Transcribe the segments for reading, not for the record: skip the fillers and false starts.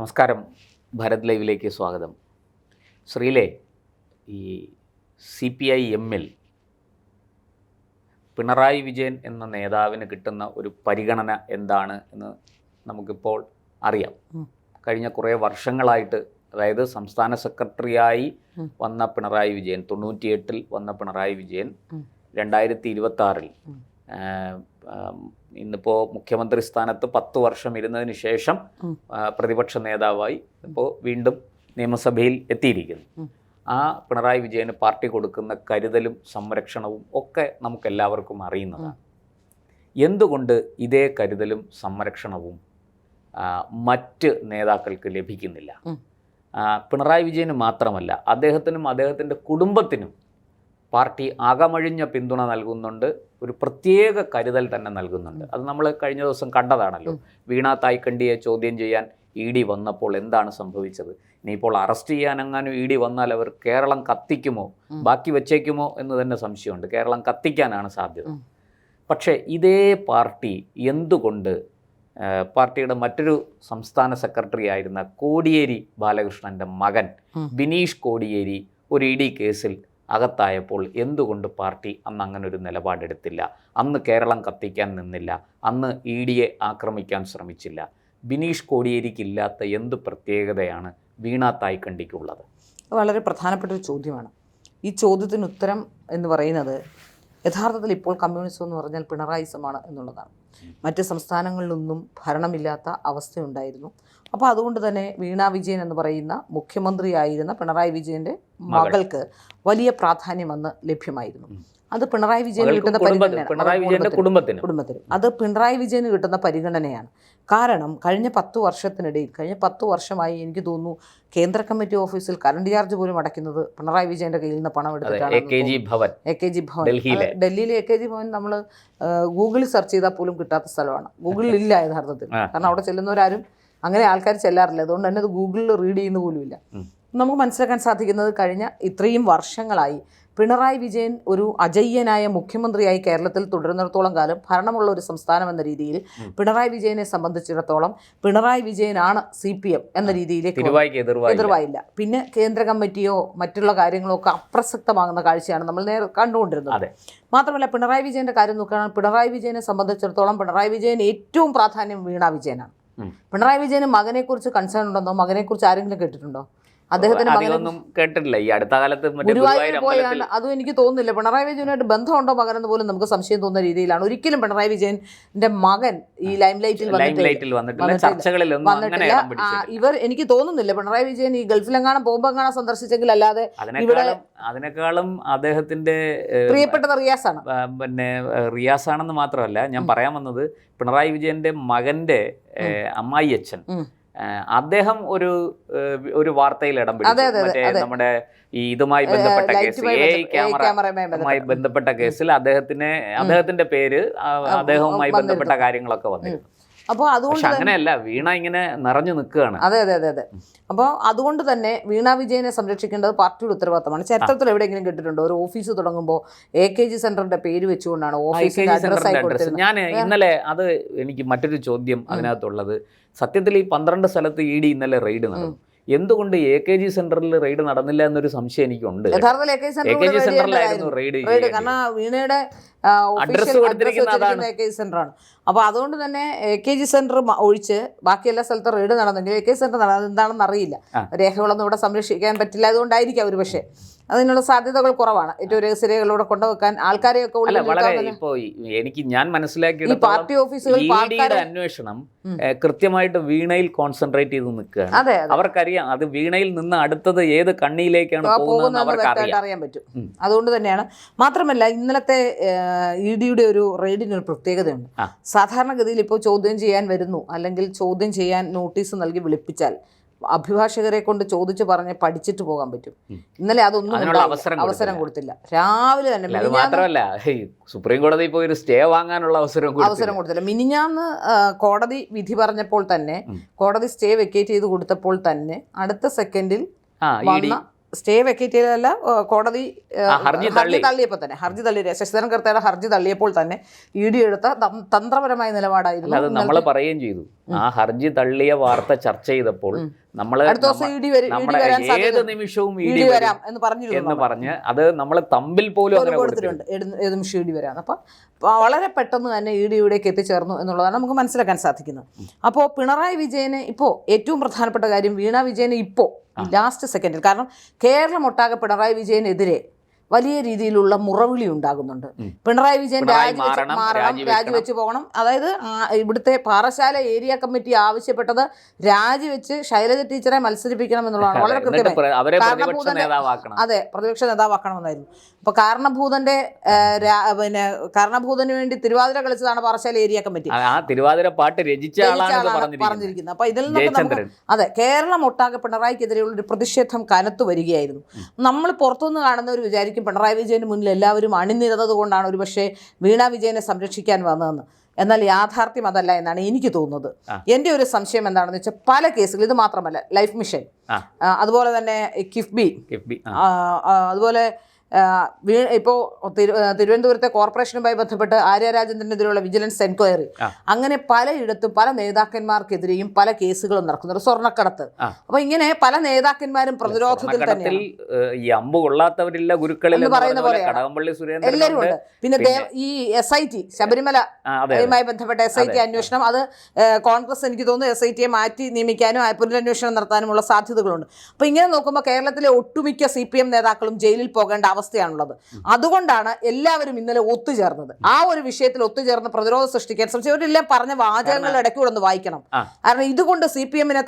നമസ്കാരം. ഭാരത് ലൈവിലേക്ക് സ്വാഗതം. ശ്രീലേ, ഈ CPI-എമ്മിൽ പിണറായി വിജയൻ എന്ന നേതാവിന് കിട്ടുന്ന ഒരു പരിഗണന എന്താണ് എന്ന് നമുക്കിപ്പോൾ അറിയാം. കഴിഞ്ഞ കുറേ വർഷങ്ങളായിട്ട്, അതായത് സംസ്ഥാന സെക്രട്ടറിയായി വന്ന പിണറായി വിജയൻ, 98-ൽ വന്ന പിണറായി വിജയൻ 2026-ൽ ഇന്നിപ്പോൾ മുഖ്യമന്ത്രി സ്ഥാനത്ത് 10 വർഷം ഇരുന്നതിന് ശേഷം പ്രതിപക്ഷ നേതാവായി ഇപ്പോൾ വീണ്ടും നിയമസഭയിൽ എത്തിയിരിക്കുന്നു. ആ പിണറായി വിജയന് പാർട്ടി കൊടുക്കുന്ന കരുതലും സംരക്ഷണവും ഒക്കെ നമുക്കെല്ലാവർക്കും അറിയുന്നതാണ്. എന്തുകൊണ്ട് ഇതേ കരുതലും സംരക്ഷണവും മറ്റ് നേതാക്കൾക്ക് ലഭിക്കുന്നില്ല? പിണറായി വിജയന് മാത്രമല്ല, അദ്ദേഹത്തിനും അദ്ദേഹത്തിൻ്റെ കുടുംബത്തിനും പാർട്ടി അകമഴിഞ്ഞ പിന്തുണ നൽകുന്നുണ്ട്, ഒരു പ്രത്യേക കരുതൽ തന്നെ നൽകുന്നുണ്ട്. അത് നമ്മൾ കഴിഞ്ഞ ദിവസം കണ്ടതാണല്ലോ. വീണ തായ്ക്കണ്ടിയെ ചോദ്യം ചെയ്യാൻ ED വന്നപ്പോൾ എന്താണ് സംഭവിച്ചത്? ഇനിയിപ്പോൾ അറസ്റ്റ് ചെയ്യാനെങ്ങാനും ED വന്നാൽ അവർ കേരളം കത്തിക്കുമോ, ബാക്കി വെച്ചേക്കുമോ എന്ന് തന്നെ സംശയമുണ്ട്. കേരളം കത്തിക്കാനാണ് സാധ്യത. പക്ഷേ ഇതേ പാർട്ടി എന്തുകൊണ്ട് പാർട്ടിയുടെ മറ്റൊരു സംസ്ഥാന സെക്രട്ടറി ആയിരുന്ന കോടിയേരി ബാലകൃഷ്ണൻ്റെ മകൻ ബിനീഷ് കോടിയേരി ഒരു ED കേസിൽ അകത്തായപ്പോൾ എന്തുകൊണ്ട് പാർട്ടി അന്ന് അങ്ങനെ ഒരു നിലപാടെടുത്തില്ല? അന്ന് കേരളം കത്തിക്കാൻ നിന്നില്ല, അന്ന് EDയെ ആക്രമിക്കാൻ ശ്രമിച്ചില്ല. ബിനീഷ് കോടിയേരിക്കില്ലാത്ത എന്ത് പ്രത്യേകതയാണ് വീണ തായ്ക്കണ്ടിക്കുള്ളത്? വളരെ പ്രധാനപ്പെട്ട ഒരു ചോദ്യമാണ്. ഈ ചോദ്യത്തിന് ഉത്തരം എന്ന് പറയുന്നത് യഥാർത്ഥത്തിൽ ഇപ്പോൾ കമ്മ്യൂണിസം എന്ന് പറഞ്ഞാൽ പിണറായിസമാണ് എന്നുള്ളതാണ്. മറ്റ് സംസ്ഥാനങ്ങളിലൊന്നും ഭരണമില്ലാത്ത അവസ്ഥയുണ്ടായിരുന്നു. അപ്പോൾ അതുകൊണ്ട് തന്നെ വീണ വിജയൻ എന്ന് പറയുന്ന മുഖ്യമന്ത്രിയായിരുന്ന പിണറായി വിജയൻ്റെ മകൾക്ക് വലിയ പ്രാധാന്യം അന്ന് ലഭ്യമായിരുന്നു. അത് പിണറായി വിജയന് കിട്ടുന്ന കുടുംബത്തിന് അത് പിണറായി വിജയന് കിട്ടുന്ന പരിഗണനയാണ്. കാരണം കഴിഞ്ഞ 10 വർഷത്തിനിടയിൽ, കഴിഞ്ഞ 10 വർഷമായി എനിക്ക് തോന്നുന്നു കേന്ദ്ര കമ്മിറ്റി ഓഫീസിൽ കറണ്ട് ചാർജ് പോലും അടയ്ക്കുന്നത് പിണറായി വിജയൻ്റെ കയ്യിൽ നിന്ന് പണം എടുത്തിട്ടാണ്. AKG ഭവൻ, ഡൽഹിയിലെ AKG ഭവൻ നമ്മൾ ഗൂഗിളിൽ സെർച്ച് ചെയ്താൽ പോലും കിട്ടാത്ത സ്ഥലമാണ്. ഗൂഗിളിൽ ഇല്ല യഥാർത്ഥത്തിൽ. കാരണം അവിടെ ചെല്ലുന്നവരാരും അങ്ങനെ ആൾക്കാർ ചെല്ലാറില്ല. അതുകൊണ്ട് തന്നെ അത് ഗൂഗിളിൽ റീഡ് ചെയ്യുന്ന പോലുമില്ല. നമുക്ക് മനസ്സിലാക്കാൻ സാധിക്കുന്നത് കഴിഞ്ഞ ഇത്രയും വർഷങ്ങളായി പിണറായി വിജയൻ ഒരു അജയ്യനായ മുഖ്യമന്ത്രിയായി കേരളത്തിൽ തുടരുന്നിടത്തോളം കാലം ഭരണമുള്ള ഒരു സംസ്ഥാനം എന്ന രീതിയിൽ പിണറായി വിജയനെ സംബന്ധിച്ചിടത്തോളം പിണറായി വിജയനാണ് CPM എന്ന രീതിയിലേക്ക് എതിർവായില്ല. പിന്നെ കേന്ദ്ര കമ്മിറ്റിയോ മറ്റുള്ള കാര്യങ്ങളോ ഒക്കെ അപ്രസക്തമാകുന്ന കാഴ്ചയാണ് നമ്മൾ കണ്ടുകൊണ്ടിരുന്നത്. മാത്രമല്ല, പിണറായി വിജയൻ്റെ കാര്യം നോക്കുകയാണെങ്കിൽ പിണറായി വിജയനെ സംബന്ധിച്ചിടത്തോളം പിണറായി വിജയൻ ഏറ്റവും പ്രാധാന്യം വീണ വിജയനാണ്. പിണറായി വിജയന് മകനെക്കുറിച്ച് കൺസേൺ ഉണ്ടെന്നോ, മകനെക്കുറിച്ച് ആരെങ്കിലും കേട്ടിട്ടുണ്ടോ? അദ്ദേഹത്തിന് കേട്ടിട്ടില്ല. ഈ അടുത്ത കാലത്ത് ഗുരുവായൂർ പോയാണ്. അതും എനിക്ക് തോന്നുന്നില്ല പിണറായി വിജയനുമായിട്ട് ബന്ധമുണ്ടോ മകനെന്ന് പോലും നമുക്ക് സംശയം തോന്നുന്ന രീതിയിലാണ്. ഒരിക്കലും പിണറായി വിജയന്റെ മകൻ ഈ ലൈം ലൈറ്റിൽ വന്നിട്ടില്ല. ഇവർ എനിക്ക് തോന്നുന്നില്ല പിണറായി വിജയൻ ഈ ഗൾഫിലെങ്ങാനും പോകുമ്പോഴെങ്ങാനും സന്ദർശിച്ചെങ്കിൽ അല്ലാതെ അതിനേക്കാളും അദ്ദേഹത്തിന്റെ പ്രിയപ്പെട്ടത് റിയാസാണ്. പിന്നെ റിയാസാണെന്ന് മാത്രമല്ല, ഞാൻ പറയാൻ വന്നത് പിണറായി വിജയന്റെ മകന്റെ അമ്മായി അച്ഛൻ, അദ്ദേഹം ഒരു വാർത്തയിൽ ഇടം പിടിച്ചു. നമ്മുടെ ഈ ഇതുമായി ബന്ധപ്പെട്ട കേസ്, ക്യാമറയുമായി ബന്ധപ്പെട്ട കേസിൽ അദ്ദേഹത്തിന്റെ പേര്, അദ്ദേഹവുമായി ബന്ധപ്പെട്ട കാര്യങ്ങളൊക്കെ വന്നിരുന്നു. അപ്പോൾ അതുകൊണ്ട് അങ്ങനെയല്ല, വീണ ഇങ്ങനെ നിറഞ്ഞു നിൽക്കുകയാണ്. അതെ. അപ്പോൾ അതുകൊണ്ട് തന്നെ വീണ വിജയനെ സംരക്ഷിക്കേണ്ടത് പാർട്ടിയുടെ ഉത്തരവാദിത്തമാണ്. ചരിത്രത്തിൽ എവിടെയെങ്കിലും കേട്ടിട്ടുണ്ടോ ഒരു ഓഫീസ് തുടങ്ങുമ്പോൾ AKG സെന്ററിന്റെ പേര് വെച്ചുകൊണ്ടാണ് ഓഫീസിന്റെ അഡ്രസ്സായി കൊടുത്തിരുന്നത്? ഞാൻ ഇന്നലെ അത് എനിക്ക് മറ്റൊരു ചോദ്യം അതിനകത്തുള്ളത്, സത്യത്തിൽ ഈ 12 സ്ഥലത്ത് ED ഇന്നലെ റെയ്ഡ് നടന്നു. എന്തുകൊണ്ട് AKG സെന്ററിൽ റെയ്ഡ് നടന്നില്ല എന്നൊരു സംശയം എനിക്കുണ്ട്. യഥാർത്ഥത്തിൽ AKG സെന്ററിലായിരുന്നു റെയ്ഡ്. കാരണം വീണയുടെ അഡ്രസ് കൊടുത്തിരിക്കുന്നത് AKG സെന്ററാണ്. അപ്പോൾ അതുകൊണ്ട് തന്നെ AKG സെന്റർ ഒഴിച്ച് ബാക്കി എല്ലാ സ്ഥലത്തും റെയ്ഡ് നടന്നെങ്കിൽ AKG സെന്റർ എന്താണെന്ന് അറിയില്ല. രേഖകളൊന്നും ഇവിടെ സംരക്ഷിക്കാൻ പറ്റില്ല. അതുകൊണ്ടായിരിക്കാം ഒരു പക്ഷേ അതിനുള്ള സാധ്യതകൾ കുറവാണ്. ഏറ്റവും രഹസ്യരേഖകളോടെ കൊണ്ടുവെക്കാൻ ആൾക്കാരെയൊക്കെ ഞാൻ മനസ്സിലാക്കിയ പാർട്ടി ഓഫീസുകൾ അന്വേഷണം കൃത്യമായിട്ട് വീണയിൽ കോൺസെൻട്രേറ്റ് ചെയ്ത് നിൽക്കുകയാണ്. അവർക്കറിയാം അത് വീണയിൽ നിന്ന് അടുത്തത് ഏത് കണ്ണിയിലേക്കാണ് പോകുന്നത് അറിയാൻ പറ്റും. അതുകൊണ്ട് തന്നെയാണ്. മാത്രമല്ല, ഇന്നലത്തെ EDയുടെ ഒരു റെയ്ഡിനൊരു പ്രത്യേകതയുണ്ട്. സാധാരണഗതിയിൽ ഇപ്പോൾ ചോദ്യം ചെയ്യാൻ വരുന്നു, അല്ലെങ്കിൽ ചോദ്യം ചെയ്യാൻ നോട്ടീസ് നൽകി വിളിപ്പിച്ചാൽ അഭിഭാഷകരെ കൊണ്ട് ചോദിച്ചു പറഞ്ഞ് പഠിച്ചിട്ട് പോകാൻ പറ്റും. ഇന്നലെ അതൊന്നും അവസരം കൊടുത്തില്ല. രാവിലെ തന്നെ മാത്രമല്ല, സുപ്രീം കോടതി പോയി ഒരു സ്റ്റേ വാങ്ങാനുള്ള അവസരം കൊടുത്തില്ല. മിനിഞ്ഞാന്ന് കോടതി വിധി പറഞ്ഞപ്പോൾ തന്നെ, കോടതി സ്റ്റേ വെക്കേറ്റ് ചെയ്ത് കൊടുത്തപ്പോൾ തന്നെ അടുത്ത സെക്കൻഡിൽ സ്റ്റേ വെക്കേറ്റ് ചെയ്തതല്ല, കോടതി ഹർജി തള്ളിയപ്പോൾ തന്നെ, ശശിധരൻ കർത്തയുടെ ഹർജി തള്ളിയപ്പോൾ തന്നെ ED എടുത്ത തന്ത്രപരമായ നിലപാടായിരുന്നു. നമ്മൾ പറയുകയും ചെയ്തു. ആ ഹർജി തള്ളിയ വാർത്ത ചർച്ച ചെയ്തപ്പോൾ നമ്മള് ഏത് നിമിഷവും ഇഡി വരാം എന്ന് പറഞ്ഞ് അത് നമ്മള് തമ്പിൽ പോലും അങ്ങനെ കൊടുത്തിട്ടുണ്ട്. ഏത് നിമിഷം ഇഡി വരാം. അപ്പം വളരെ പെട്ടെന്ന് തന്നെ ഇഡിയിലേക്ക് എത്തിച്ചേർന്നു എന്നുള്ളതാണ് നമുക്ക് മനസ്സിലാക്കാൻ സാധിക്കുന്നത്. അപ്പോൾ പിണറായി വിജയന് ഇപ്പോൾ ഏറ്റവും പ്രധാനപ്പെട്ട കാര്യം വീണ വിജയന് ഇപ്പോൾ ലാസ്റ്റ് സെക്കൻഡിൽ, കാരണം കേരളം ഒട്ടാകെ പിണറായി വിജയനെതിരെ വലിയ രീതിയിലുള്ള മുറവിളി ഉണ്ടാകുന്നുണ്ട്. പിണറായി വിജയൻ രാജിവെച്ച് പോകണം. അതായത് ഇവിടുത്തെ പാറശാല ഏരിയ കമ്മിറ്റി ആവശ്യപ്പെട്ടത് രാജിവെച്ച് ശൈലജ ടീച്ചറെ മത്സരിപ്പിക്കണം എന്നുള്ളതാണ്. വളരെ കൃത്യമായി അതെ, പ്രതിപക്ഷ നേതാവാക്കണമെന്നായിരുന്നു. അപ്പൊ കാരണഭൂതന്റെ കാരണഭൂതന് വേണ്ടി തിരുവാതിര കളിച്ചതാണ് പാറശാല ഏരിയ കമ്മിറ്റി. തിരുവാതിര പാട്ട് പറഞ്ഞിരിക്കുന്നത്. അപ്പൊ ഇതിൽ നിന്നൊക്കെ അതെ, കേരളം ഒട്ടാകെ പിണറായിക്കെതിരെയുള്ള ഒരു പ്രതിഷേധം കനത്തു വരികയായിരുന്നു. നമ്മൾ പുറത്തുനിന്ന് കാണുന്നവർ വിചാരിക്കും പിണറായി വിജയന് മുന്നിൽ എല്ലാവരും അണിനിരന്നത് കൊണ്ടാണ് ഒരു പക്ഷേ വീണ വിജയനെ സംരക്ഷിക്കാൻ വന്നതെന്ന്. എന്നാൽ യാഥാർത്ഥ്യം അതല്ല എന്നാണ് എനിക്ക് തോന്നുന്നത്. എൻ്റെ ഒരു സംശയം എന്താണെന്ന് വെച്ചാൽ പല കേസുകൾ, ഇത് മാത്രമല്ല, ലൈഫ് മിഷൻ, അതുപോലെ തന്നെ കിഫ്ബി, അതുപോലെ ഇപ്പോൾ തിരുവനന്തപുരത്തെ കോർപ്പറേഷനുമായി ബന്ധപ്പെട്ട് ആര്യ രാജേന്ദ്രനെതിരെയുള്ള വിജിലൻസ് എൻക്വയറി, അങ്ങനെ പലയിടത്തും പല നേതാക്കന്മാർക്കെതിരെയും പല കേസുകളും നടക്കുന്നുണ്ട്. സ്വർണ്ണക്കടത്ത്. അപ്പൊ ഇങ്ങനെ പല നേതാക്കന്മാരും പ്രതിരോധത്തിൽ തന്നെ ഈ അമ്പ് കൊള്ളാത്തവരില്ല ഗുരുക്കളിൽ പറയുന്ന പോലെ എല്ലാവരും ഉണ്ട്. പിന്നെ ഈ SIT ശബരിമലയുമായി ബന്ധപ്പെട്ട SIT അന്വേഷണം, അത് കോൺഗ്രസ് എനിക്ക് തോന്നുന്നു SITയെ മാറ്റി നിയമിക്കാനും പുനരന്വേഷണം നടത്താനുമുള്ള സാധ്യതകളുണ്ട്. അപ്പൊ ഇങ്ങനെ നോക്കുമ്പോൾ കേരളത്തിലെ ഒട്ടുമിക്ക CPM നേതാക്കളും ജയിലിൽ പോകേണ്ട അവസ്ഥയാണുള്ളത്. അതുകൊണ്ടാണ് എല്ലാവരും ഇന്നലെ ഒത്തുചേർന്നത്. ആ ഒരു വിഷയത്തിൽ ഒത്തുചേർന്ന് പ്രതിരോധം സൃഷ്ടിക്കാൻ ശ്രമിച്ചു. ഇവരെല്ലാം പറഞ്ഞ വാചകങ്ങളുടെ ഇടയ്ക്കൂടെ ഒന്ന് വായിക്കണം. കാരണം ഇതുകൊണ്ട് CPMനെ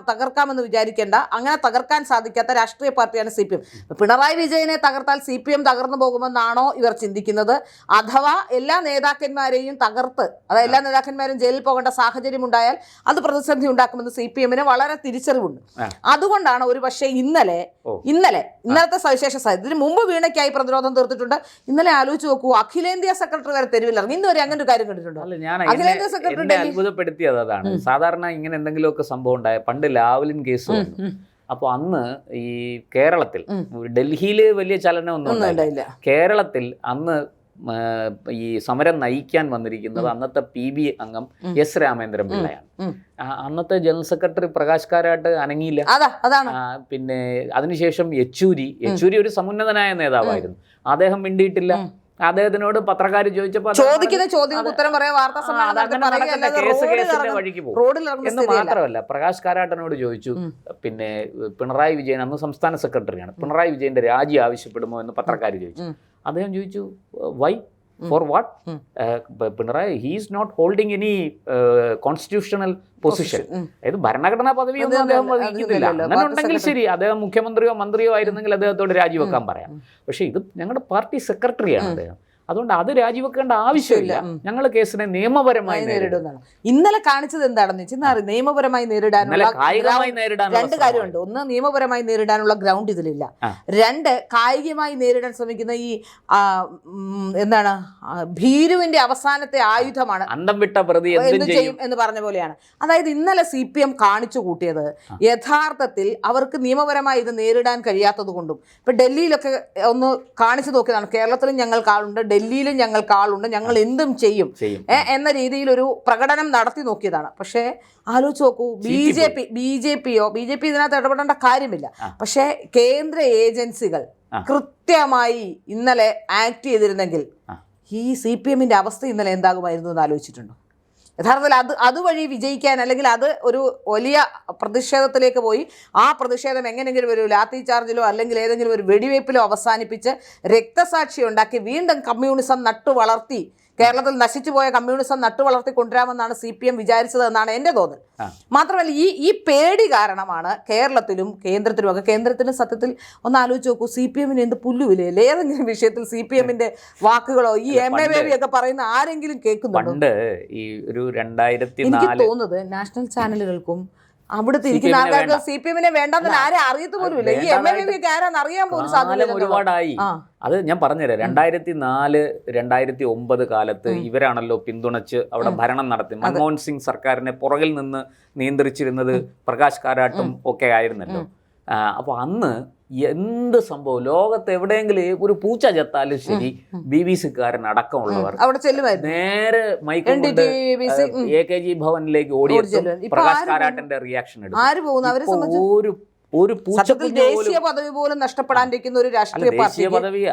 തകർക്കാമെന്ന് വിചാരിക്കേണ്ട. അങ്ങനെ തകർക്കാൻ സാധിക്കാത്ത രാഷ്ട്രീയ പാർട്ടിയാണ് CPM. പിണറായി വിജയനെ തകർത്താൽ CPM തകർന്നു പോകുമെന്നാണോ ഇവർ ചിന്തിക്കുന്നത്? അഥവാ എല്ലാ നേതാക്കന്മാരെയും തകർത്ത്, അതായത് എല്ലാ നേതാക്കന്മാരും ജയിലിൽ പോകേണ്ട സാഹചര്യം ഉണ്ടായാൽ അത് പ്രതിസന്ധി ഉണ്ടാക്കുമെന്ന് CPMന് വളരെ തിരിച്ചറിവുണ്ട്. അതുകൊണ്ടാണ് ഒരു പക്ഷേ ഇന്നലത്തെ സവിശേഷ സാഹചര്യം. ഇതിന് മുമ്പ് വീണയ്ക്കായി പ്രതിരോധം തീർത്തിട്ടുണ്ട്. ഇന്നലെ ആലോചിച്ച് നോക്കൂ, അഖിലേന്ത്യാ സെക്രട്ടറി വരെ തെരുവിലിറങ്ങി. ഇന്നുവരെ അങ്ങനെ ഒരു കാര്യം കണ്ടിട്ടുണ്ടോ? അഖിലേന്ത്യാ സെക്രട്ടറി അത്ഭുതപ്പെടുത്തിയത് അതാണ്. സാധാരണ ഇങ്ങനെ എന്തെങ്കിലുമൊക്കെ സംഭവം ഉണ്ടായ പണ്ട് ലാവ്ലിൻ കേസ് വന്നു. അപ്പോൾ അന്ന് ഈ കേരളത്തിൽ, ഡൽഹിയിൽ വലിയ ചലനമൊന്നും ഉണ്ടായില്ല. കേരളത്തിൽ അന്ന് ഈ സമരം നയിക്കാൻ വന്നിരിക്കുന്നത് അന്നത്തെ PB അംഗം S രാമേന്ദ്രൻ പിള്ളയാണ്. അന്നത്തെ ജനറൽ സെക്രട്ടറി പ്രകാശ് കാരാട്ട് അനങ്ങിയില്ല. പിന്നെ അതിനുശേഷം യെച്ചൂരി ഒരു സമുന്നതനായ നേതാവായിരുന്നു. അദ്ദേഹം മിണ്ടിയിട്ടില്ല. അദ്ദേഹത്തിനോട് പത്രക്കാർ ചോദിച്ചപ്പോൾ വഴിക്ക് പോകും എന്ന് മാത്രമല്ല, പ്രകാശ് കാരാട്ടനോട് ചോദിച്ചു, പിന്നെ പിണറായി വിജയൻ അന്ന് സംസ്ഥാന സെക്രട്ടറിയാണ്, പിണറായി വിജയന്റെ രാജി ആവശ്യപ്പെടുമോ എന്ന് പത്രക്കാർ ചോദിച്ചു. അദ്ദേഹം ചോദിച്ചു, why, for what? Pinarayi he's not holding any constitutional position, അതായത് ഭരണഘടനാ പദവിയൊന്നും അദ്ദേഹം വഹിക്കുന്നില്ല. അങ്ങനെ ഉണ്ടെങ്കിൽ ശരി, അദ്ദേഹം മുഖ്യമന്ത്രിയോ മന്ത്രിയോ ആയിരുന്നെങ്കിൽ അദ്ദേഹത്തോട് രാജിവെക്കാൻ പറയാം. പക്ഷേ ഇത് ഞങ്ങളുടെ പാർട്ടി സെക്രട്ടറിയാണ് അദ്ദേഹം, അതുകൊണ്ട് അത് രാജിവെക്കേണ്ട ആവശ്യമില്ല. ഞങ്ങൾ കേസിനെ നിയമപരമായി നേരിടുന്നതാണ്. ഇന്നലെ കാണിച്ചത് എന്താണെന്ന് വെച്ചാൽ നിയമപരമായി നേരിടാനുള്ള രണ്ട് കാര്യമുണ്ട്. ഒന്ന്, നിയമപരമായി നേരിടാനുള്ള ഗ്രൗണ്ട് ഇതിലില്ല. രണ്ട്, കായികമായി നേരിടാൻ ശ്രമിക്കുന്ന ഈ എന്താണ് ഭീരുവിന്റെ അവസാനത്തെ ആയുധമാണ് അന്തം വിട്ട പ്രതി എന്ത് ചെയ്യും എന്ന് പറഞ്ഞ പോലെയാണ്. അതായത് ഇന്നലെ CPM കാണിച്ചു കൂട്ടിയത് യഥാർത്ഥത്തിൽ അവർക്ക് നിയമപരമായി ഇത് നേരിടാൻ കഴിയാത്തത് കൊണ്ടും, ഇപ്പൊ ഡൽഹിയിലൊക്കെ ഒന്ന് കാണിച്ചു നോക്കിയതാണ്. കേരളത്തിലും ഞങ്ങൾക്ക് ആളുണ്ട്, ഡൽഹിയിലും ഞങ്ങൾക്ക് ആളുണ്ട്, ഞങ്ങൾ എന്തും ചെയ്യും എന്ന രീതിയിൽ ഒരു പ്രകടനം നടത്തി നോക്കിയതാണ്. പക്ഷേ ആലോചിച്ച് നോക്കൂ, ബി ജെ പി ഇതിനകത്ത് ഇടപെടേണ്ട കാര്യമില്ല. പക്ഷേ കേന്ദ്ര ഏജൻസികൾ കൃത്യമായി ഇന്നലെ ആക്ട് ചെയ്തിരുന്നെങ്കിൽ ഈ CPMന്റെ അവസ്ഥ ഇന്നലെ എന്താകുമായിരുന്നു എന്ന് ആലോചിച്ചിട്ടുണ്ടോ? യഥാർത്ഥത്തിൽ അതുവഴി വിജയിക്കാൻ, അല്ലെങ്കിൽ അത് ഒരു വലിയ പ്രതിഷേധത്തിലേക്ക് പോയി ആ പ്രതിഷേധം എങ്ങനെയെങ്കിലും ഒരു ലാത്തി ചാർജിലോ അല്ലെങ്കിൽ ഏതെങ്കിലും ഒരു വെടിവയ്പ്പിലോ അവസാനിപ്പിച്ച് രക്തസാക്ഷി ഉണ്ടാക്കി വീണ്ടും കമ്മ്യൂണിസം നട്ടുവളർത്തി, കേരളത്തിൽ നശിച്ചുപോയ കമ്മ്യൂണിസം നട്ടുവളർത്തി കൊണ്ടുവരാമെന്നാണ് CPM വിചാരിച്ചതെന്നാണ് എൻ്റെ തോന്നൽ. മാത്രമല്ല ഈ പേടി കാരണമാണ് കേരളത്തിലും കേന്ദ്രത്തിലുമൊക്കെ, കേന്ദ്രത്തിലും സത്യത്തിൽ ഒന്ന് ആലോചിച്ച് നോക്കൂ, CPMന് എന്ത് പുല്ലുവിലല്ലേ ഏതെങ്കിലും വിഷയത്തിൽ CPMന്റെ വാക്കുകളോ ഈ MA ബേബി ഒക്കെ പറയുന്ന ആരെങ്കിലും കേൾക്കുന്നുണ്ടോ? ഈ ഒരു 2004 എനിക്ക് തോന്നുന്നത് നാഷണൽ ചാനലുകൾക്കും അവിടുത്തെ ഇരിക്കുന്ന ആൾക്കാർക്ക് CPMനെ വേണ്ടെന്ന് ആരെ അറിയത്ത് പോലും ഇല്ല. ഈ MA ബേബി ഒക്കെ ആരാന്ന് അറിയാൻ പോലും സാധ്യത ഒരുപാടായി. അത് ഞാൻ പറഞ്ഞുതരാം. 2004, 2009 കാലത്ത് ഇവരാണല്ലോ പിന്തുണച്ച് അവിടെ ഭരണം നടത്തി. മൻമോഹൻ സിംഗ് സർക്കാരിനെ പുറകിൽ നിന്ന് നിയന്ത്രിച്ചിരുന്നത് പ്രകാശ് കാരാട്ടും ഒക്കെ ആയിരുന്നല്ലോ. അപ്പോൾ അന്ന് എന്ത് സംഭവം ലോകത്ത് എവിടെയെങ്കിലും ഒരു പൂച്ച ചത്താലും ശരി BBC-കാരൻ അടക്കമുള്ളവർ അവിടെ ചെല്ലുമായിരുന്നു. നേരെ മൈക്കും കൊണ്ട് AKG ഭവനിലേക്ക് ഓടിയെത്തും. പ്രകാശ് കാരാട്ടിന്റെ റിയാക്ഷൻ എടുക്കും. ആര് പോകുന്നു? അവരെ സംബന്ധിച്ച് ഒരു പൂച്ചക്കുഞ്ഞ് ദേശീയ പദവി പോലും നഷ്ടപ്പെടാണ്ടിരിക്കുന്ന ഒരു രാഷ്ട്രീയ പാർട്ടി. പദവി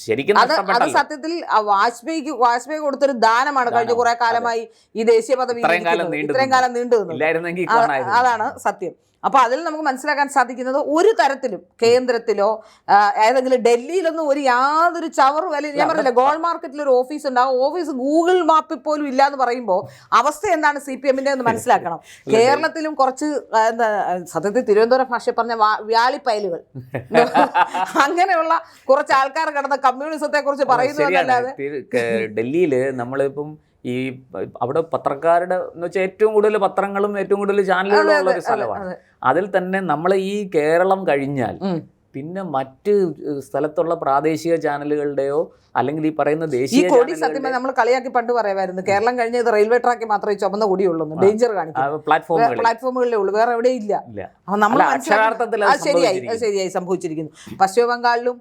ശരിക്കും അത് സത്യത്തിൽ വാജ്പേയി കൊടുത്തൊരു ദാനമാണ്. കഴിഞ്ഞ കുറെ കാലമായി ഈ ദേശീയ പദവി ഇത്രയും കാലം നീണ്ടു നിന്നത്. അതാണ് സത്യം. അപ്പോൾ അതിൽ നമുക്ക് മനസ്സിലാക്കാൻ സാധിക്കുന്നത് ഒരു തരത്തിലും കേന്ദ്രത്തിലോ ഏതെങ്കിലും ഡൽഹിയിലൊന്നും യാതൊരു ചവർ വില. ഞാൻ പറഞ്ഞില്ല, ഗോൾഡ് മാർക്കറ്റിൽ ഒരു ഓഫീസ് ഉണ്ടാവും, ഓഫീസ് ഗൂഗിൾ മാപ്പിൽ പോലും ഇല്ല എന്ന് പറയുമ്പോൾ അവസ്ഥ എന്താണ് CPM-ന്റെ എന്ന് മനസ്സിലാക്കണം. കേരളത്തിലും കുറച്ച് എന്താ സത്യത്തിൽ തിരുവനന്തപുരം ഭാഷ പറഞ്ഞ വ്യാളിപ്പയലുകൾ അങ്ങനെയുള്ള കുറച്ച് ആൾക്കാർ കിടന്ന കമ്മ്യൂണിസത്തെ കുറിച്ച് പറയുന്നതല്ലാതെ. ഡൽഹിയിൽ നമ്മളിപ്പം ഈ അവിടെ പത്രക്കാരുടെ എന്ന് വെച്ചാൽ ഏറ്റവും കൂടുതൽ പത്രങ്ങളും ഏറ്റവും കൂടുതൽ ചാനലുകളും ഉള്ള ഒരു സ്ഥലമാണ്. അതിൽ തന്നെ നമ്മൾ ഈ കേരളം കഴിഞ്ഞാൽ പിന്നെ മറ്റ് സ്ഥലത്തുള്ള പ്രാദേശിക ചാനലുകളുടെയോ അല്ലെങ്കിൽ ഈ പറയുന്ന ദേശീയ കൊടി സത്യം നമ്മൾ കളിയാക്കി പണ്ട് പറയാമായിരുന്നു, കേരളം കഴിഞ്ഞത് റെയിൽവേ ട്രാക്കിൽ മാത്രമേ ചുമന്ന കൊടിയുള്ളൂ, ഡേഞ്ചർ കാണിക്കും പ്ലാറ്റ്ഫോമുകളിലേ ഉള്ളൂ, വേറെ എവിടെയും ഇല്ല. അപ്പൊ നമ്മൾ ശരിയായി സംഭവിച്ചിരിക്കുന്നു. പശ്ചിമ ബംഗാളിലും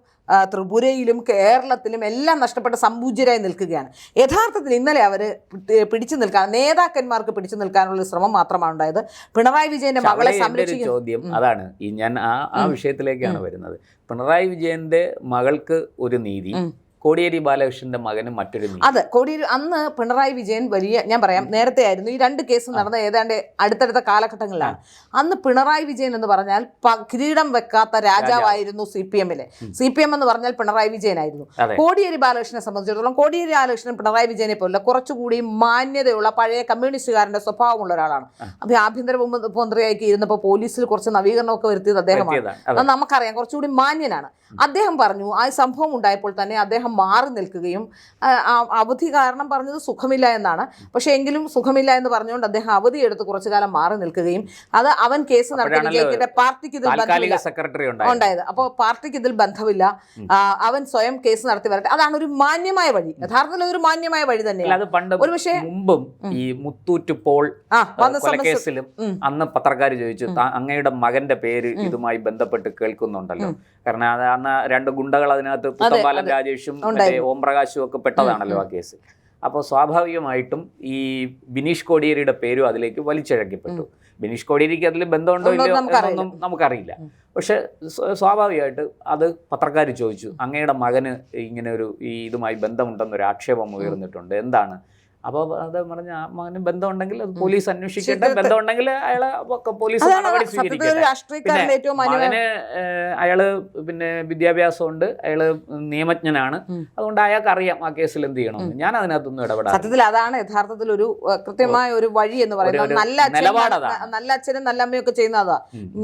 ത്രിപുരയിലും കേരളത്തിലും എല്ലാം നഷ്ടപ്പെട്ട സമ്പൂജ്യരായി നിൽക്കുകയാണ്. യഥാർത്ഥത്തിൽ ഇന്നലെ അവർ പിടിച്ചു നിൽക്കാൻ, നേതാക്കന്മാർക്ക് പിടിച്ചു നിൽക്കാനുള്ള ശ്രമം മാത്രമാണ് ഉണ്ടായത്. പിണറായി വിജയന്റെ മകളെ സംരക്ഷിക്കുന്ന ചോദ്യം അതാണ്. ഞാൻ ആ വിഷയത്തിലേക്കാണ് വരുന്നത്. പിണറായി വിജയന്റെ മകൾക്ക് ഒരു നീതി, കോടിയേരി ബാലകൃഷ്ണന്റെ മകനും മറ്റൊരു നീതി. അതെ, കോടിയേരി അന്ന് പിണറായി വിജയൻ ഞാൻ പറയാം, നേരത്തെ ആയിരുന്നു. ഈ 2 കേസ് നടന്ന ഏതാണ്ട് അടുത്തടുത്ത കാലഘട്ടങ്ങളിലാണ്. അന്ന് പിണറായി വിജയൻ എന്ന് പറഞ്ഞാൽ കിരീടം വെക്കാത്ത രാജാവായിരുന്നു CPM-ലെ. CPM എന്ന് പറഞ്ഞാൽ പിണറായി വിജയനായിരുന്നു. കോടിയേരി ബാലകൃഷ്ണനെ സംബന്ധിച്ചിടത്തോളം കോടിയേരി ബാലകൃഷ്ണൻ പിണറായി വിജയനെ പോലുള്ള കുറച്ചുകൂടി മാന്യതയുള്ള പഴയ കമ്മ്യൂണിസ്റ്റുകാരന്റെ സ്വഭാവമുള്ള ഒരാളാണ്. അപ്പൊ ആഭ്യന്തര മന്ത്രിയായി ഇരുന്നപ്പോൾ പോലീസിൽ കുറച്ച് നവീകരണമൊക്കെ വരുത്തിയത് അദ്ദേഹമാണ്. അത് നമുക്കറിയാം, കുറച്ചുകൂടി മാന്യനാണ്. അദ്ദേഹം പറഞ്ഞു ആ സംഭവം ഉണ്ടായപ്പോൾ തന്നെ അദ്ദേഹം മാറി നിൽക്കുകയും അവധി കാരണം പറഞ്ഞത് സുഖമില്ല എന്നാണ്. പക്ഷേ എങ്കിലും സുഖമില്ല എന്ന് പറഞ്ഞുകൊണ്ട് അദ്ദേഹം അവധി എടുത്ത് കുറച്ചു കാലം മാറി നിൽക്കുകയും അത് അവൻ കേസ് നടത്തി വിജയിക്കട്ടെ, പാർട്ടിക്ക് ഇതിൽ ബന്ധമില്ല ഉണ്ടായത്. അപ്പോൾ പാർട്ടിക്ക് ഇതിൽ ബന്ധമില്ല, അവൻ സ്വയം കേസ് നടത്തി വരട്ടെ. അതാണ് ഒരു മാന്യമായ വഴി. യഥാർത്ഥത്തിൽ ഒരു മാന്യമായ വഴി തന്നെയാണ്. ഒരു പക്ഷേ മുമ്പും ഈ മുത്തൂറ്റ് പോൾ കേസിലും അന്ന് പത്രക്കാർ ചോദിച്ചു, അങ്ങയുടെ മകന്റെ പേര് ഇതുമായി ബന്ധപ്പെട്ട് കേൾക്കുന്നുണ്ടല്ലോ. കാരണം അന്ന് 2 ഗുണ്ടകൾ അതിനകത്ത് പുത്തമ്പാലം രാജേഷും ഓം പ്രകാശും ഒക്കെ പെട്ടതാണല്ലോ ആ കേസ്. അപ്പോൾ സ്വാഭാവികമായിട്ടും ഈ ബിനീഷ് കോടിയേരിയുടെ പേരും അതിലേക്ക് വലിച്ചിഴക്കപ്പെട്ടു. ബിനീഷ് കോടിയേരിക്ക് അതിൽ ബന്ധമുണ്ടോ ഇല്ലയോ എന്നൊന്നും നമുക്കറിയില്ല. പക്ഷെ സ്വാഭാവികമായിട്ട് അത് പത്രക്കാർ ചോദിച്ചു, അങ്ങയുടെ മകന് ഇങ്ങനെ ഇതുമായി ബന്ധമുണ്ടെന്നൊരു ആക്ഷേപം ഉയർന്നിട്ടുണ്ട്, എന്താണ്? അപ്പോൾ അത് പറഞ്ഞ ആ മകന് ബന്ധമുണ്ടെങ്കിൽ അത് പോലീസ് അന്വേഷിക്കട്ടെ, ബന്ധമുണ്ടെങ്കിൽ അയാളെ പോലീസ് നടപടി സ്വീകരിക്കട്ടെ. മകന് അയാള് പിന്നെ വിദ്യാഭ്യാസമുണ്ട്, അയാള് നിയമജ്ഞനാണ്, അതുകൊണ്ട് അയാൾക്ക് അറിയാം ആ കേസിൽ എന്ത് ചെയ്യണമെന്ന്. ഞാൻ അതിനകത്തൊന്നും ഇടപെടാം. സത്യത്തിൽ അതാണ് യഥാർത്ഥത്തിൽ ഒരു കൃത്യമായ ഒരു വഴി എന്ന് പറയുന്നത്. നല്ല അച്ഛനും നല്ല അമ്മയും ഒക്കെ ചെയ്യുന്നതാ.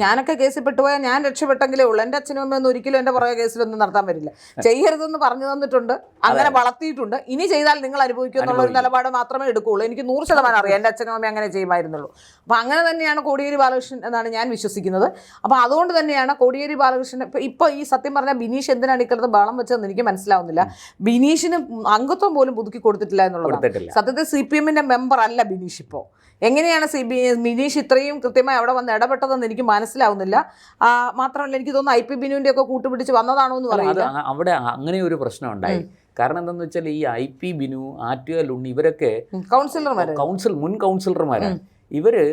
ഞാനൊക്കെ കേസിൽ പെട്ടുപോയാൽ ഞാൻ രക്ഷപ്പെട്ടെങ്കിലേ ഉള്ളൂ. എൻ്റെ അച്ഛനും അമ്മയൊന്നും ഒരിക്കലും എൻ്റെ പുറകെ കേസിലൊന്നും നടത്താൻ പറ്റില്ല. ചെയ്യരുതെന്ന് പറഞ്ഞു തന്നിട്ടുണ്ട്, അങ്ങനെ വളർത്തിയിട്ടുണ്ട്. ഇനി ചെയ്താൽ നിങ്ങൾ അനുഭവിക്കും എന്നുള്ള ഒരു നിലപാട് മാത്രമേ എടുക്കുകയുള്ളൂ. എനിക്ക് 100% അറിയാം എൻ്റെ അച്ഛനും അമ്മയും അങ്ങനെ ചെയ്യുമായിരുന്നുള്ളൂ. അപ്പോൾ അങ്ങനെ തന്നെയാണ് കോടിയേരി ബാലകൃഷ്ണൻ എന്നാണ് ഞാൻ വിശ്വസിക്കുന്നത്. അപ്പോൾ അതുകൊണ്ട് തന്നെയാണ് കോടിയേരി ബാലകൃഷ്ണൻ ഇപ്പോൾ ഈ സത്യം പറഞ്ഞാൽ ബിനീഷ് എന്തിനാണ് ഇക്കാലത്ത് ബളം വെച്ചതെന്ന് എനിക്ക് മനസ്സിലാവുന്നില്ല. ബിനീഷിന് അംഗത്വം പോലും പുതുക്കി കൊടുത്തിട്ടില്ല എന്നുള്ളതാണ്. സത്യത്തിൽ CPM-ന്റെ മെമ്പർ അല്ല ബിനീഷ്. ഇപ്പോൾ എങ്ങനെയാണ് ബിനീഷ് ഇത്രയും കൃത്യമായി അവിടെ വന്ന് ഇടപെട്ടതെന്ന് എനിക്ക് മനസ്സിലാവുന്നില്ല. മാത്രമല്ല എനിക്ക് തോന്നുന്നു IP ബിനുവിൻ്റെ ഒക്കെ കൂട്ടുപിടിച്ച് വന്നതാണോ എന്ന് പറയുന്നത്. അവിടെ അങ്ങനെ ഒരു പ്രശ്നം ഉണ്ടായി. കാരണം എന്താണെന്ന് വെച്ചാൽ ഈ IP ബിനു, ആറ്റുകാൽ ഉണ്ണി ഇവരൊക്കെ മുൻ കൗൺസിലർമാരാണ്. ഇവര്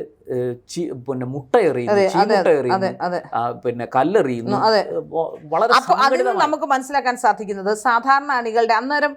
പിന്നെ മുട്ടയെറിയുന്നു, പിന്നെ കല്ലെറിയുന്നു. വളരെ നമുക്ക് മനസ്സിലാക്കാൻ സാധിക്കുന്നത് സാധാരണ അണികളുടെ അന്നേരം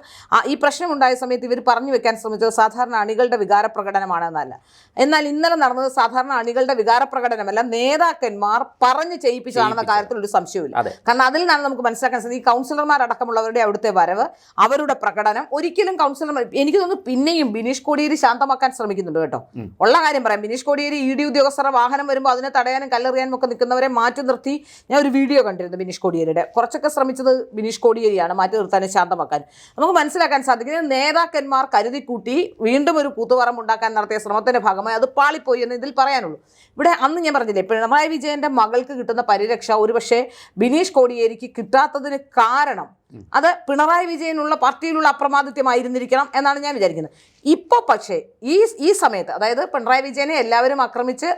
ഈ പ്രശ്നം ഉണ്ടായ സമയത്ത് ഇവർ പറഞ്ഞു വെക്കാൻ ശ്രമിച്ചത് സാധാരണ അണികളുടെ വികാര പ്രകടനമാണെന്നല്ല. എന്നാൽ ഇന്നലെ നടന്നത് സാധാരണ അണികളുടെ വികാര പ്രകടനമല്ല, നേതാക്കന്മാർ പറഞ്ഞു ചെയ്യിപ്പിച്ചതാണെന്ന കാര്യത്തിൽ ഒരു സംശയമില്ല. കാരണം അതിൽ നിന്നാണ് നമുക്ക് മനസ്സിലാക്കാൻ സാധിക്കും ഈ കൗൺസിലർമാരടക്കമുള്ളവരുടെ അവിടുത്തെ വരവ്, അവരുടെ പ്രകടനം ഒരിക്കലും കൗൺസിലർമാർ എനിക്ക് തോന്നുന്നു പിന്നെയും ബിനീഷ് കോടിയേരി ശാന്തമാക്കാൻ ശ്രമിക്കുന്നുണ്ട് കേട്ടോ. ഉള്ള കാര്യം പറയാം, ബിനീഷ് കോടിയേരി ED ഉദ്യോഗസ്ഥരുടെ വാഹനം വരുമ്പോൾ അതിനെ തടയാനും കല്ലെറിയാനും ഒക്കെ നിൽക്കുന്നവരെ മാറ്റി നിർത്തി ഞാൻ ഒരു വീഡിയോ കണ്ടിരുന്നു ബിനീഷ് കോടിയേരിയുടെ. കുറച്ചൊക്കെ ശ്രമിച്ചത് ബിനീഷ് കോടിയേരിയാണ് മാറ്റി നിർത്താനും ശാന്തമാക്കാൻ. നമുക്ക് മനസ്സിലാക്കാൻ സാധിക്കുന്നത് നേതാക്കന്മാർ കരുതിക്കൂട്ടി വീണ്ടും ഒരു കൂത്തുപറമ്പ് ഉണ്ടാക്കാൻ നടത്തിയ ശ്രമത്തിന്റെ ഭാഗമായി അത് പാളിപ്പോയി എന്ന് ഇതിൽ പറയാനുള്ളൂ. ഇവിടെ അന്ന് ഞാൻ പറഞ്ഞില്ലേ, പിണറായി വിജയന്റെ മകൾക്ക് കിട്ടുന്ന പരിരക്ഷ ഒരുപക്ഷെ ബിനീഷ് കോടിയേരിക്ക് കിട്ടാത്തതിന് കാരണം അത് പിണറായി വിജയനുള്ള പാർട്ടിയിലുള്ള അപ്രമാദിത്യമായിരുന്നിരിക്കണം എന്നാണ് ഞാൻ വിചാരിക്കുന്നത്. ഇപ്പോൾ പക്ഷേ ഈ സമയത്ത്, അതായത് പിണറായി വിജയനെ എല്ലാവരും ആക്രമിച്ച്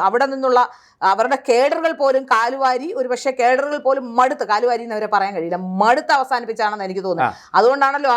അവിടെ നിന്നുള്ള അവരുടെ കേഡറുകൾ പോലും കാലുവാരി, ഒരു പക്ഷേ കേഡറുകൾ പോലും മടുത്ത്, കാലുവാരി എന്ന് അവരെ പറയാൻ കഴിയില്ല, മടുത്ത് അവസാനിപ്പിച്ചാണെന്ന് എനിക്ക് തോന്നുന്നത്. അതുകൊണ്ടാണല്ലോ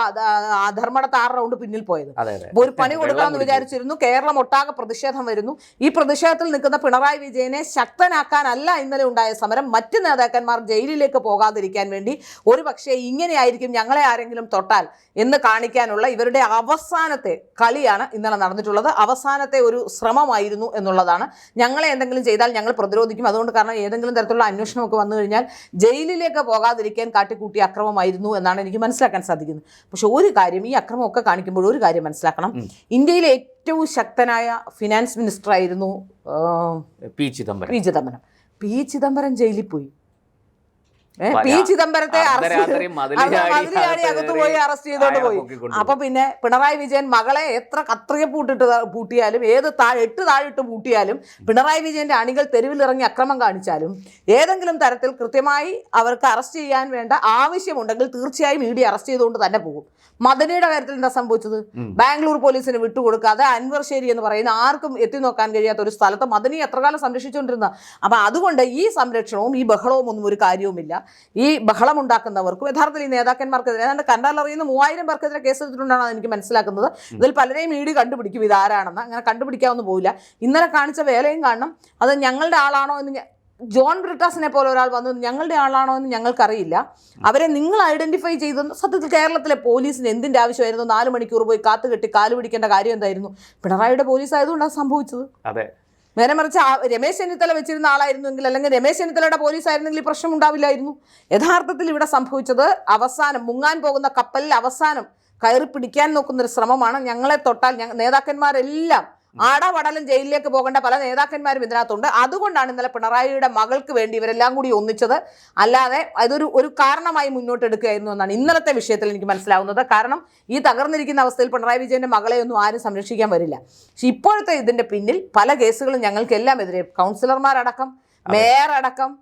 ധർമ്മടത്ത് 6 റൗണ്ട് പിന്നിൽ പോയത്. അപ്പോൾ ഒരു പണി കൊടുക്കാമെന്ന് വിചാരിച്ചിരുന്നു. കേരളം ഒട്ടാകെ പ്രതിഷേധം വരുന്നു. ഈ പ്രതിഷേധത്തിൽ നിൽക്കുന്ന പിണറായി വിജയനെ ശക്തനാക്കാനല്ല ഇന്നലെ ഉണ്ടായ സമരം, മറ്റ് നേതാക്കന്മാർ ജയിലിലേക്ക് പോകാതിരിക്കാൻ വേണ്ടി ഒരു പക്ഷേ ഇങ്ങനെയായിരിക്കും ഞങ്ങളെ ആരെങ്കിലും തൊട്ടാൽ എന്ന് കാണിക്കാനുള്ള ഇവരുടെ അവസാനത്തെ കളിയാണ് ഇന്നലെ നടന്നിട്ടുള്ളത്. അവസാനത്തെ ഒരു ശ്രമമായിരുന്നു എന്നുള്ളതാണ്. ഞങ്ങളെ എന്തെങ്കിലും ചെയ്താൽ ഞങ്ങൾ പ്രതിരോധിക്കും. അതുകൊണ്ട് കാരണം ഏതെങ്കിലും തരത്തിലുള്ള അന്വേഷണമൊക്കെ വന്നു കഴിഞ്ഞാൽ ജയിലിലേക്ക് പോകാതിരിക്കാൻ കാട്ടിക്കൂട്ടിയ അക്രമമായിരുന്നു എന്നാണ് എനിക്ക് മനസ്സിലാക്കാൻ സാധിക്കുന്നത്. പക്ഷെ ഒരു കാര്യം, ഈ അക്രമമൊക്കെ കാണിക്കുമ്പോൾ ഒരു കാര്യം മനസ്സിലാക്കണം. ഇന്ത്യയിലെ ഏറ്റവും ശക്തനായ ഫിനാൻസ് മിനിസ്റ്റർ ആയിരുന്നു പി ചിദംബരം. പി ചിദംബരം ജയിലിൽ പോയി. പി ചിദംബരത്തെ മതിലിയാടി അകത്ത് പോയി അറസ്റ്റ് ചെയ്തോണ്ട് പോയി. അപ്പൊ പിന്നെ പിണറായി വിജയൻ മകളെ എത്ര കത്രിക പൂട്ടിയാലും, 8 താഴിട്ട് പൂട്ടിയാലും, പിണറായി വിജയന്റെ അണികൾ തെരുവിലിറങ്ങി അക്രമം കാണിച്ചാലും, ഏതെങ്കിലും തരത്തിൽ കൃത്യമായി അവർക്ക് അറസ്റ്റ് ചെയ്യാൻ വേണ്ട ആവശ്യമുണ്ടെങ്കിൽ തീർച്ചയായും ഇ ഡി അറസ്റ്റ് ചെയ്തുകൊണ്ട് തന്നെ പോകും. മദനിയുടെ കാര്യത്തിൽ എന്താ സംഭവിച്ചത്? ബാംഗ്ലൂർ പോലീസിന് വിട്ടുകൊടുക്കാതെ അൻവർശ്ശേരി എന്ന് പറയുന്ന ആർക്കും എത്തി നോക്കാൻ കഴിയാത്ത ഒരു സ്ഥലത്ത് മദനി എത്രകാലം സംരക്ഷിച്ചുകൊണ്ടിരുന്ന. അപ്പൊ അതുകൊണ്ട് ഈ സംരക്ഷണവും ഈ ബഹളവും ഒന്നും ഒരു കാര്യവുമില്ല. ഈ ബഹളം ഉണ്ടാക്കുന്നവർക്കും യഥാർത്ഥത്തിൽ ഈ നേതാക്കന്മാർക്കെതിരെ ഏതാണ്ട് കണ്ടാലറിയുന്ന 3000 പേർക്കെതിരെ കേസെടുത്തിട്ടുണ്ടെന്നാണ് എനിക്ക് മനസ്സിലാക്കുന്നത്. ഇതിൽ പലരെയും ഇ ഡി കണ്ടുപിടിക്കും ഇതാരാണെന്ന്. അങ്ങനെ കണ്ടുപിടിക്കാവുന്ന പോയില്ല. ഇന്നലെ കാണിച്ച വേലയും കാണണം. അത് ഞങ്ങളുടെ ആളാണോ എന്ന് ജോൺ ബ്രിട്ടാസിനെ പോലെ ഒരാൾ വന്നത് ഞങ്ങളുടെ ആളാണോ എന്ന് ഞങ്ങൾക്കറിയില്ല. അവരെ നിങ്ങൾ ഐഡന്റിഫൈ ചെയ്തെന്ന്. സത്യത്തിൽ കേരളത്തിലെ പോലീസിന് എന്തിൻ്റെ ആവശ്യമായിരുന്നു 4 മണിക്കൂർ പോയി കാത്തുകെട്ടി കാല് പിടിക്കേണ്ട കാര്യം എന്തായിരുന്നു? പിണറായിയുടെ പോലീസ് ആയതുകൊണ്ടാണ് സംഭവിച്ചത്. നേരെ മറിച്ച് രമേശ് ചെന്നിത്തല വെച്ചിരുന്ന ആളായിരുന്നെങ്കിൽ, അല്ലെങ്കിൽ രമേശ് ചെന്നിത്തലയുടെ പോലീസ് ആയിരുന്നെങ്കിൽ ഈ പ്രശ്നം ഉണ്ടാവില്ലായിരുന്നു. യഥാർത്ഥത്തിൽ ഇവിടെ സംഭവിച്ചത് അവസാനം മുങ്ങാൻ പോകുന്ന കപ്പലിൽ അവസാനം കയറി പിടിക്കാൻ നോക്കുന്നൊരു ശ്രമമാണ്. ഞങ്ങളെ തൊട്ടാൽ നേതാക്കന്മാരെല്ലാം ആടവടലും ജയിലിലേക്ക് പോകേണ്ട പല നേതാക്കന്മാരും ഇതിനകത്തുണ്ട്. അതുകൊണ്ടാണ് ഇന്നലെ പിണറായിയുടെ മകൾക്ക് വേണ്ടി ഇവരെല്ലാം കൂടി ഒന്നിച്ചത്. അല്ലാതെ അതൊരു കാരണമായി മുന്നോട്ട് എടുക്കുകയായിരുന്നു എന്നാണ് ഇന്നലത്തെ വിഷയത്തിൽ എനിക്ക് മനസ്സിലാവുന്നത്. കാരണം ഈ തകർന്നിരിക്കുന്ന അവസ്ഥയിൽ പിണറായി വിജയന്റെ മകളെ ഒന്നും ആരും സംരക്ഷിക്കാൻ വരില്ല. പക്ഷെ ഇപ്പോഴത്തെ ഇതിന്റെ പിന്നിൽ പല കേസുകളും ഞങ്ങൾക്കെല്ലാം എതിരെ, കൗൺസിലർമാരടക്കം, മേയർ അടക്കം,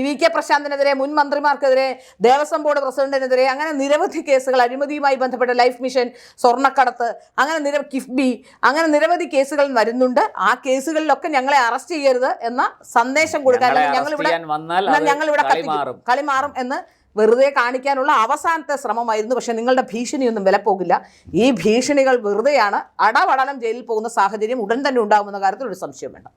വി കെ പ്രശാന്തിനെതിരെ, മുൻ മന്ത്രിമാർക്കെതിരെ, ദേവസ്വം ബോർഡ് പ്രസിഡന്റിനെതിരെ, അങ്ങനെ നിരവധി കേസുകൾ, അഴിമതിയുമായി ബന്ധപ്പെട്ട ലൈഫ് മിഷൻ, സ്വർണ്ണക്കടത്ത്, അങ്ങനെ കിഫ്ബി, അങ്ങനെ നിരവധി കേസുകൾ വരുന്നുണ്ട്. ആ കേസുകളിലൊക്കെ ഞങ്ങളെ അറസ്റ്റ് ചെയ്യരുത് എന്ന സന്ദേശം കൊടുക്കാൻ ഞങ്ങളിവിടെ കളി മാറും എന്ന് വെറുതെ കാണിക്കാനുള്ള അവസാനത്തെ ശ്രമമായിരുന്നു. പക്ഷെ നിങ്ങളുടെ ഭീഷണിയൊന്നും വില പോകില്ല. ഈ ഭീഷണികൾ വെറുതെയാണ്. അടവടലം ജയിലിൽ പോകുന്ന സാഹചര്യം ഉടൻ തന്നെ ഉണ്ടാകുമെന്ന കാര്യത്തിൽ ഒരു സംശയം വേണ്ട.